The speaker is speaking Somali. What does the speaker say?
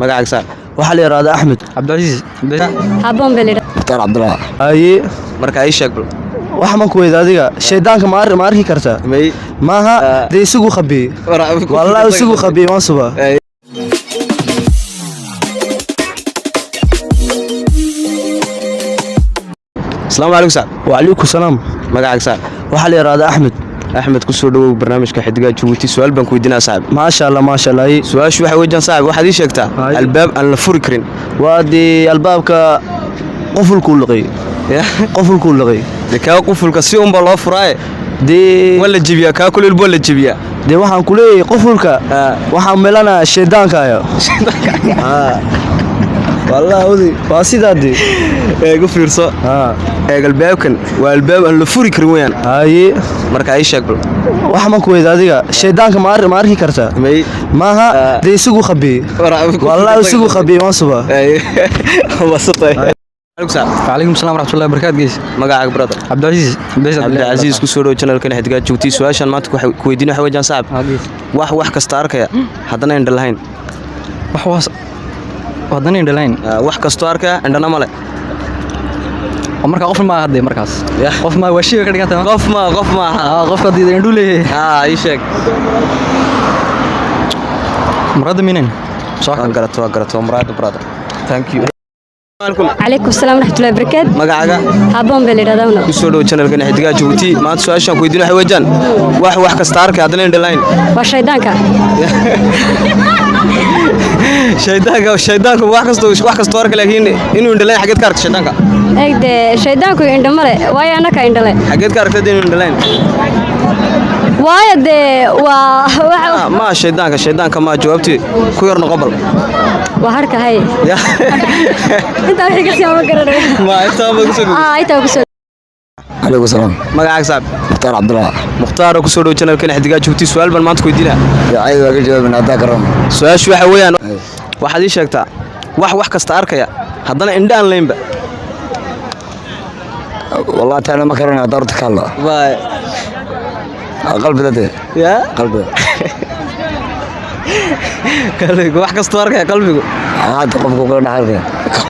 magacaaga saar. waxaa la yiraahdaa Axmed Cabdulaziz habboon belida Mukhtaar Cabdullah haye Marka ay sheeg bal. waxa ma ku weyda adiga shaydaanka ma arki kartaa May maaha dee isugu khabiy wallahi isugu khabiy ma suba Assalaamu alaykum saar. wa alaykum salaam Magacaaga saar. waxaa la yiraahdaa Axmed Axmed ku soo dhawow barnaamijka xidigaa Jabuuti su'aal baan ku weydiinaa saaxib. maasha Allah Su'aashu waxa weeyaan saaxib waxaad ii sheegtaa Haye. albaab aan la furi karin. waa dee albaabka qofulku luqay qofulku luqay De ka qufulka si un baa loo furaaye. dee Wala jibiya ka kulil boo la jibiya. dee waxaan ku leeyahay qofulka waxaan meelana shaydaanka ayo wallahi odi waa sidaa dee Eegu fiirso. Albaabkan waa albaab aan la furi karin weeyaan. haye Marka ay sheeg bal. waxa ma ku weyda adiga shaydaanka ma arki kartaa May maaha dee isugu khabiy wallahi isugu khabiy ma suba wasatay. Alaykum saar. وعليكم السلام ورحمة الله وبركاته جيس Magacaaga brother. Cabdulaziz ku soo dhawow channelkan xidigaa Jabuuti su'aashan maanta ku weydiinaa waxa weeyaan saaxib. wax kasta arkaya haddana indha lahayn. وحواس wadani indhaleen wax kasto arkaya indhana male. marka qof ma hadday markaas qof ma washiga ka dhiganta qof ma qofka diiday indhu leeyahay ii sheeg. marada minen soo Waan garato muraad brother. Thank you. calaykum salaam waraxmatullahi wabarakaatu Magacaaga habboon belida ku soo dhawow channelkan xidigaa Jabuuti maanta su'aashan ku weydiinaa waxa weeyaan wax kasta arkaya haddana indha lahayn. waa shaydaanka shaydaanku wax kasto arka laakiin inuu indha lahayn xageed ka aragtay shaydaanka. eegde shaydaanku indho male waayo annaka indhale xageed ka aragtay inuu indha lahayn. waayo dee waa ma shaydaanka ma jawaabtii ku yar noqo bal. waa harkahay intaa wixii ka sii ma garanayo ma intaa ma ku soo dhawow. intaa ku soo alaykum salaam Magacaaga saar. Mukhtaar Cabdullah Mukhtaar ku soo dhawow channelkan xidigaa Jabuuti su'aal baan maanta ku weydiinaa. yaay waa jawaabna hada karam Su'aashu waxa weeyaan waxaad ii sheegtaa wax kasta arkaya haddana indha aan lahaynba. wallahi taana ma karana darta kala Bye. qalbiga dad Ya? qalbiga Qalbigu wax kasta arkaya qalbigu. hada qofku ka dhaxalka